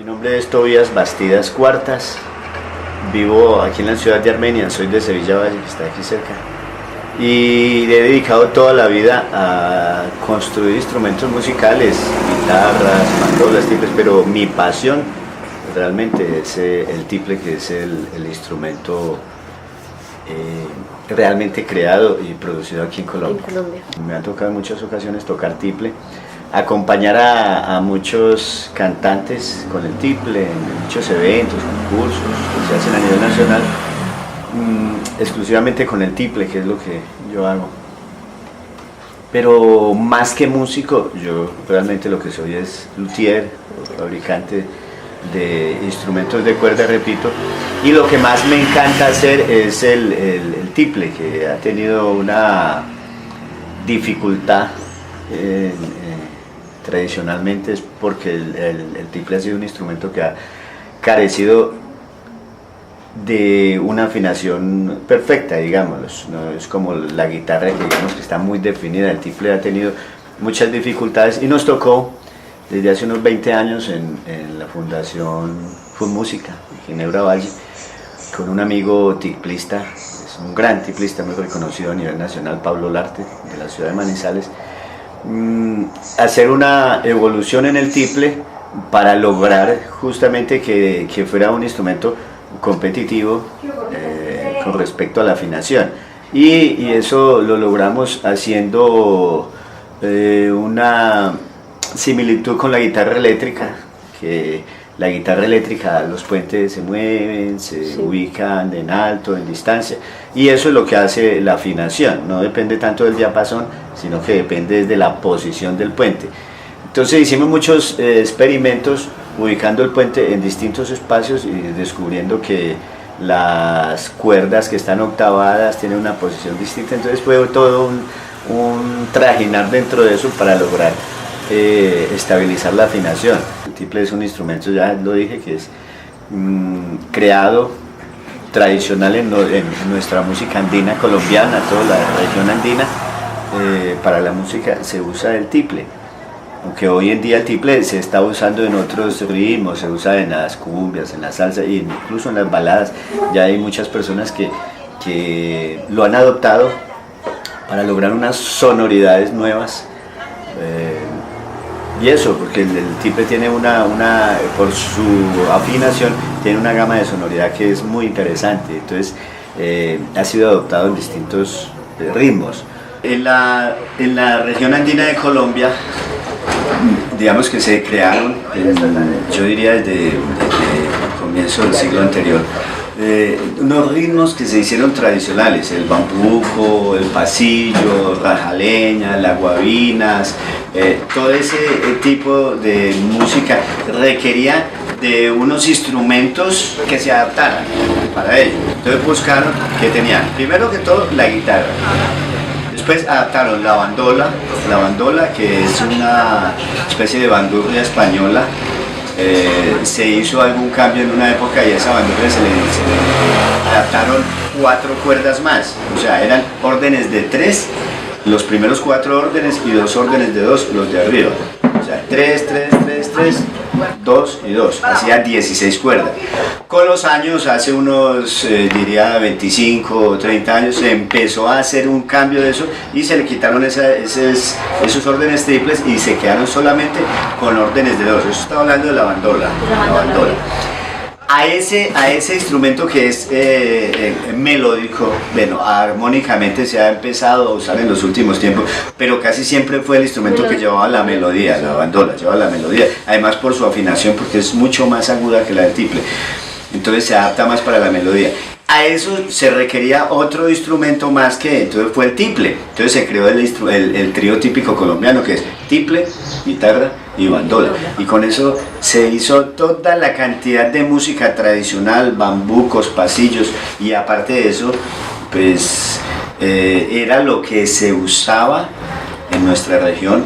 Mi nombre es Tobías Bastidas Cuartas, vivo aquí en la ciudad de Armenia, soy de Sevilla Valle, que está aquí cerca, y he dedicado toda la vida a construir instrumentos musicales, guitarras, bandolas, tiples, pero mi pasión realmente es el tiple, que es el instrumento realmente creado y producido aquí en Colombia. Me ha tocado en muchas ocasiones tocar tiple, acompañar a muchos cantantes con el tiple en muchos eventos, concursos que se hacen a nivel nacional, exclusivamente con el tiple, que es lo que yo hago. Pero más que músico, yo realmente lo que soy es luthier, fabricante de instrumentos de cuerda, repito, y lo que más me encanta hacer es el tiple, que ha tenido una dificultad tradicionalmente, es porque el tiple ha sido un instrumento que ha carecido de una afinación perfecta, digamos, no es como la guitarra, que digamos que está muy definida. El tiple ha tenido muchas dificultades y nos tocó desde hace unos 20 años en la Fundación Funmúsica de Ginebra Valle, con un amigo tiplista, es un gran tiplista muy reconocido a nivel nacional, Pablo Larte, de la ciudad de Manizales, hacer una evolución en el tiple para lograr justamente que fuera un instrumento competitivo con respecto a la afinación, y eso lo logramos haciendo una similitud con la guitarra eléctrica, que la guitarra eléctrica, los puentes se mueven, se ubican en alto, en distancia, y eso es lo que hace la afinación. No depende tanto del diapasón, sino que depende de la posición del puente. Entonces hicimos muchos experimentos ubicando el puente en distintos espacios y descubriendo que las cuerdas que están octavadas tienen una posición distinta. Entonces fue todo un trajinar dentro de eso para lograr estabilizar la afinación. El tiple es un instrumento, ya lo dije, que es creado tradicional en nuestra música andina colombiana, toda la región andina. Para la música se usa el tiple, aunque hoy en día el tiple se está usando en otros ritmos, se usa en las cumbias, en la salsa e incluso en las baladas. Ya hay muchas personas que lo han adoptado para lograr unas sonoridades nuevas. Y eso, porque el tiple tiene por su afinación, tiene una gama de sonoridad que es muy interesante. Entonces ha sido adoptado en distintos ritmos. En la región andina de Colombia, digamos que se crearon, yo diría desde el comienzo del siglo anterior, unos ritmos que se hicieron tradicionales: el bambuco, el pasillo, rajaleña, las guabinas. Todo ese tipo de música requería de unos instrumentos que se adaptaran para ello. Entonces buscaron que tenían, primero que todo, la guitarra. Después adaptaron la bandola, que es una especie de bandurria española. Se hizo algún cambio en una época y a esa bandurria se le adaptaron 4 cuerdas más, o sea, eran órdenes de 3, los primeros 4 órdenes, y 2 órdenes de 2, los de arriba, o sea, 3, 3, 3, 3, 2 y 2, hacía 16 cuerdas. Con los años, hace unos, diría 25 o 30 años, se empezó a hacer un cambio de eso y se le quitaron esos órdenes triples y se quedaron solamente con órdenes de 2. Eso está hablando de la bandola. A ese instrumento que es melódico, bueno, armónicamente se ha empezado a usar en los últimos tiempos, pero casi siempre fue el instrumento que llevaba la melodía. La bandola lleva la melodía, además por su afinación, porque es mucho más aguda que la del tiple, entonces se adapta más para la melodía. A eso se requería otro instrumento más, entonces fue el tiple. Entonces se creó el trío típico colombiano, que es tiple, guitarra y bandola, y con eso se hizo toda la cantidad de música tradicional, bambucos, pasillos, y aparte de eso, pues era lo que se usaba en nuestra región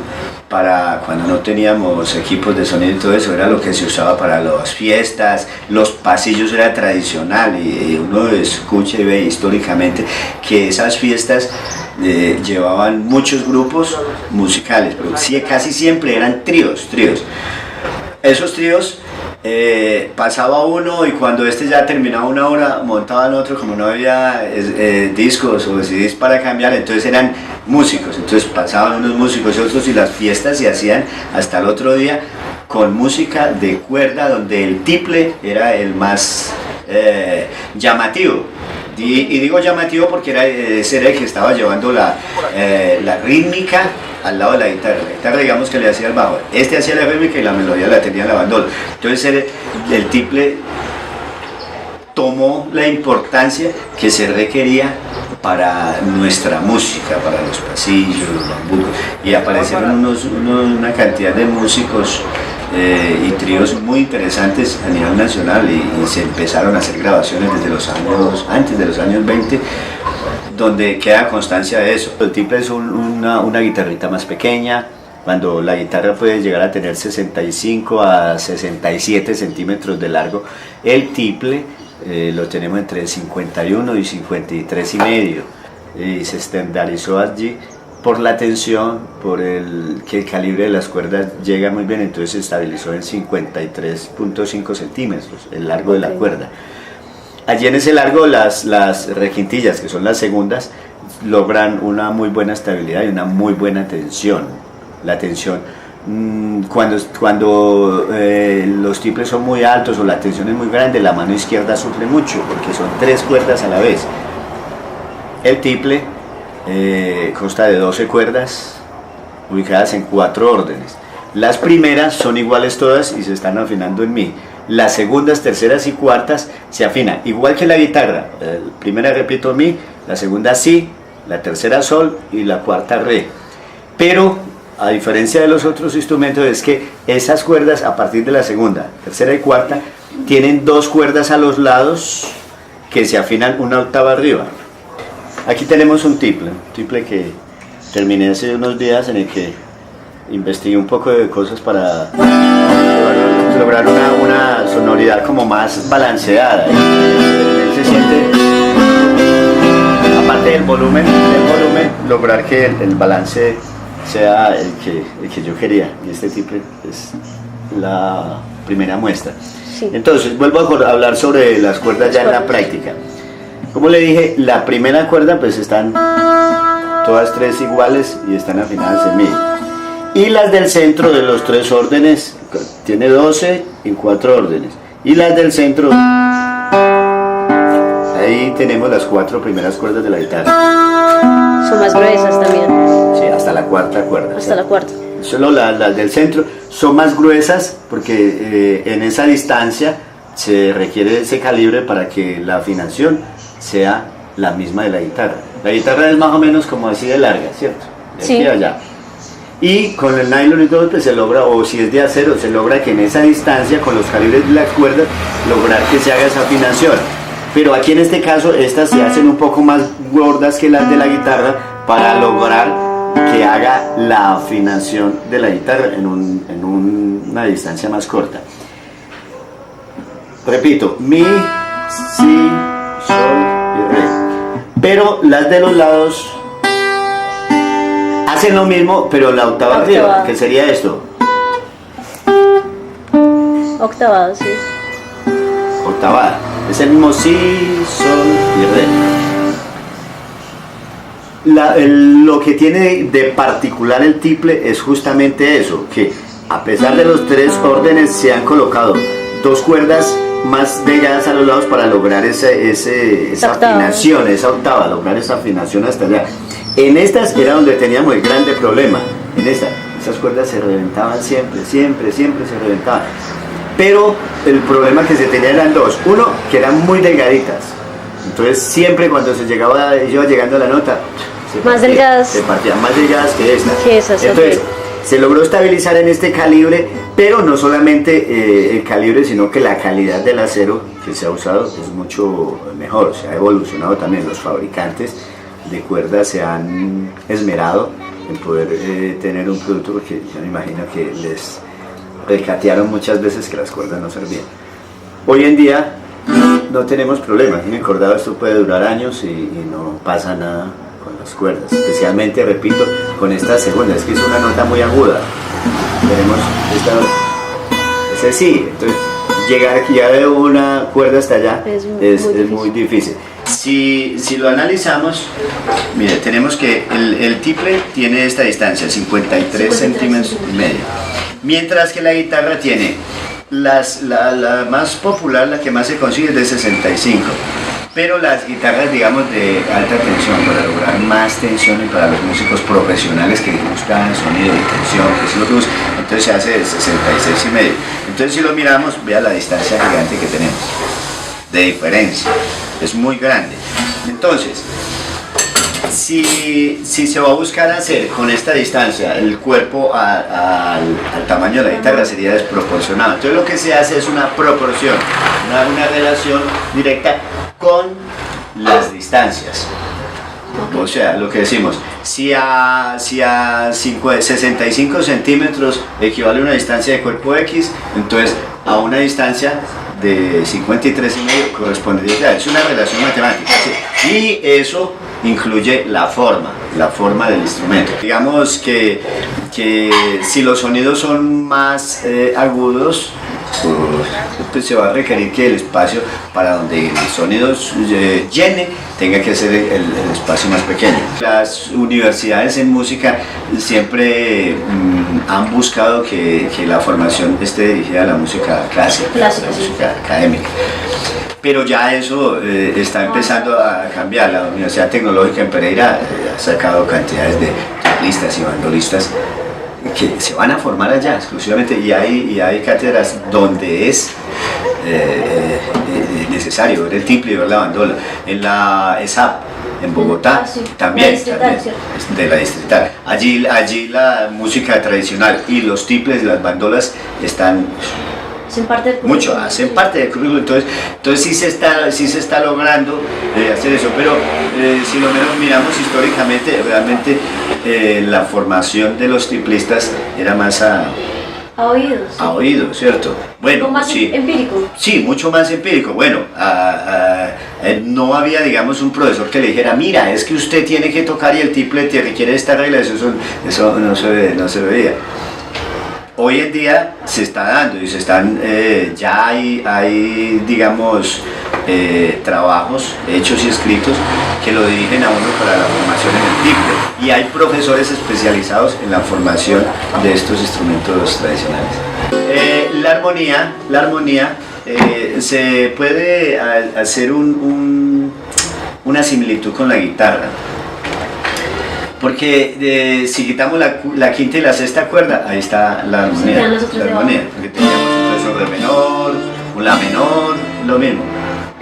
para cuando no teníamos equipos de sonido y todo eso. Era lo que se usaba para las fiestas. Los pasillos era tradicional, y uno escucha y ve históricamente que esas fiestas llevaban muchos grupos musicales, pero sí, casi siempre eran tríos. Esos tríos pasaba uno y cuando este ya terminaba una hora montaban otro, como no había discos o CDs para cambiar, entonces eran músicos, entonces pasaban unos músicos y otros y las fiestas se hacían hasta el otro día con música de cuerda donde el tiple era el más llamativo. Y digo llamativo porque ese era el que estaba llevando la rítmica al lado de la guitarra. La guitarra, digamos, que le hacía el bajo, este hacía la rítmica y la melodía la tenía la bandola. Entonces el tiple tomó la importancia que se requería para nuestra música, para los pasillos, los bambucos, y aparecieron una cantidad de músicos y tríos muy interesantes a nivel nacional y se empezaron a hacer grabaciones antes de los años 20, donde queda constancia de eso. El tiple es una guitarrita más pequeña. Cuando la guitarra puede llegar a tener 65 a 67 centímetros de largo, el tiple lo tenemos entre 51 y 53 y medio, y se estandarizó allí por la tensión, que el calibre de las cuerdas llega muy bien, entonces se estabilizó en 53.5 centímetros el largo de la cuerda. Allí en ese largo las requintillas, que son las segundas, logran una muy buena estabilidad y una muy buena tensión. La tensión, cuando los tiples son muy altos o la tensión es muy grande, la mano izquierda sufre mucho porque son 3 cuerdas a la vez. El tiple consta de 12 cuerdas ubicadas en 4 órdenes. Las primeras son iguales todas y se están afinando en mi. Las segundas, terceras y cuartas se afinan igual que la guitarra. La primera, repito, mi, la segunda si, la tercera sol y la cuarta re. Pero a diferencia de los otros instrumentos, es que esas cuerdas a partir de la segunda, tercera y cuarta tienen 2 cuerdas a los lados que se afinan una octava arriba. Aquí tenemos un tiple que terminé hace unos días, en el que investigué un poco de cosas para lograr una sonoridad como más balanceada. Él se siente, aparte del volumen, lograr que el balance sea el que yo quería, y este tiple es la primera muestra. Sí. Entonces vuelvo a hablar sobre las cuerdas ya en la práctica. Como le dije, la primera cuerda pues están todas 3 iguales y están afinadas en mi. Y las del centro de los 3 órdenes, tiene 12 en 4 órdenes. Y las del centro, ahí tenemos las 4 primeras cuerdas de la guitarra. Son más gruesas también. Sí, hasta la cuarta cuerda. Hasta la cuarta. Solo las del centro son más gruesas porque en esa distancia se requiere ese calibre para que la afinación sea la misma de la guitarra. La guitarra es más o menos como así de larga, ¿cierto? De aquí a allá. Y con el nylon y todo pues se logra, o si es de acero, se logra que en esa distancia, con los calibres de las cuerdas, lograr que se haga esa afinación. Pero aquí en este caso estas se hacen un poco más gordas que las de la guitarra para lograr que haga la afinación de la guitarra en una distancia más corta. Repito, mi, si, sol y re. Pero las de los lados hacen lo mismo, pero la octava arriba, que sería esto. Octavado, sí. Octavada. Es el mismo si, sol y re. Lo que tiene de particular el tiple es justamente eso, que a pesar de los 3 órdenes se han colocado 2 cuerdas más delgadas a los lados para lograr esa afinación, esa octava, lograr esa afinación hasta allá. En estas era donde teníamos el grande problema. En esas cuerdas se reventaban siempre se reventaban. Pero el problema que se tenía eran 2. Uno, que eran muy delgaditas. Entonces siempre cuando iba llegando a la nota, se partían más delgadas que esta. Entonces se logró estabilizar en este calibre, pero no solamente el calibre, sino que la calidad del acero que se ha usado es mucho mejor. Se ha evolucionado también. Los fabricantes de cuerdas se han esmerado en poder tener un producto, porque yo me imagino que les recatearon muchas veces que las cuerdas no servían. Hoy en día no tenemos problemas. En el cordado esto puede durar años y no pasa nada con las cuerdas, especialmente, repito, con esta segunda. Es que es una nota muy aguda. Tenemos esta, ese sí, entonces llegar de una cuerda hasta allá Es es muy difícil. Si lo analizamos, mire, tenemos que el tiple tiene esta distancia, 53 centímetros y medio, mientras que la guitarra tiene la más popular, la que más se consigue es de 65. Pero las guitarras, digamos, de alta tensión, para lograr más tensión y para los músicos profesionales que buscan sonido y tensión, que es lo que buscan, entonces se hace de 66 y medio. Entonces si lo miramos, vea la distancia gigante que tenemos de diferencia, es muy grande. Entonces, si se va a buscar hacer con esta distancia el cuerpo al tamaño de la guitarra, sería desproporcionado. Entonces lo que se hace es una proporción, una relación directa con las distancias. O sea, lo que decimos, si a 65 centímetros equivale a una distancia de cuerpo X, entonces a una distancia de 53 y medio correspondería, es una relación matemática, ¿sí? Y eso incluye la forma del instrumento. Digamos que si los sonidos son más agudos, pues se va a requerir que el espacio para donde el sonido llene tenga que ser el espacio más pequeño. Las universidades en música siempre han buscado que la formación esté dirigida a la música clásica, a la música académica. Pero ya eso está empezando a cambiar. La Universidad Tecnológica en Pereira ha sacado cantidades de teclistas y bandolistas que se van a formar allá exclusivamente, y hay cátedras donde es necesario ver el tiple y ver la bandola. En la ESAP, en Bogotá, también, de la distrital. Allí la música tradicional y los tiples y las bandolas están mucho, hacen parte del currículo, entonces sí se está logrando hacer eso, pero si lo menos miramos históricamente, realmente la formación de los tiplistas era más a oído, sí. A oído, ¿cierto? Bueno, más sí, empírico. Sí, mucho más empírico. Bueno, no había, digamos, un profesor que le dijera, mira, es que usted tiene que tocar y el tiple te requiere esta regla, eso no se veía. Hoy en día se está dando y ya hay digamos, trabajos hechos y escritos que lo dirigen a uno para la formación en el tiple, y hay profesores especializados en la formación de estos instrumentos tradicionales. La armonía se puede hacer una similitud con la guitarra. Porque si quitamos la quinta y la sexta cuerda, ahí está la armonía. Porque teníamos entonces un re menor, un la menor, lo mismo.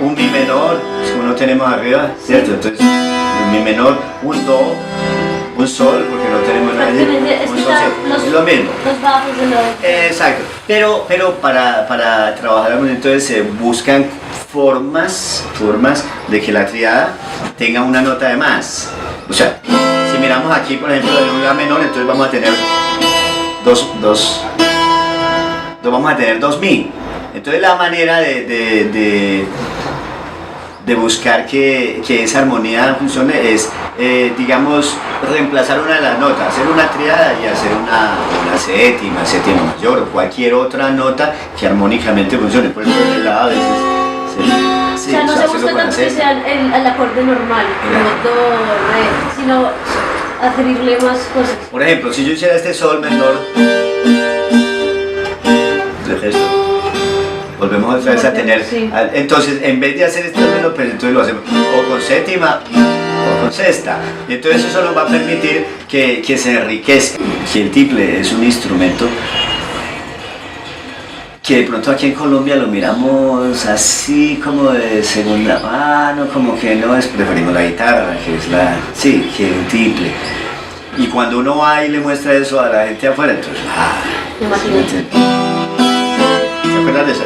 Un mi menor, como no tenemos arriba, ¿cierto? Entonces, un mi menor, un do, un sol, porque no tenemos nada allí, un sol, es lo mismo. Los bajos de los... Exacto. Pero para trabajar la armonía, entonces se buscan formas de que la triada tenga una nota de más. O sea, si miramos aquí, por ejemplo, en un la menor, entonces vamos a tener dos mi. Entonces la manera de buscar que esa armonía funcione es, digamos, reemplazar una de las notas, hacer una triada y hacer una séptima mayor o cualquier otra nota que armónicamente funcione. Por ejemplo, el la a veces o sea, no se busca tanto que sea el acorde normal, como do, re, sino adherirle más cosas. Por ejemplo, si yo hiciera este sol menor, de gesto, volvemos otra vez a tener, sí. Entonces en vez de hacer este menor, pues entonces lo hacemos o con séptima o con sexta, y entonces eso nos va a permitir que se enriquezca. Si el tiple es un instrumento que de pronto aquí en Colombia lo miramos así como de segunda mano, como que no, preferimos la guitarra, que es que el tiple. Y cuando uno va y le muestra eso a la gente afuera, entonces, imagínate. ¿te acuerdas de eso?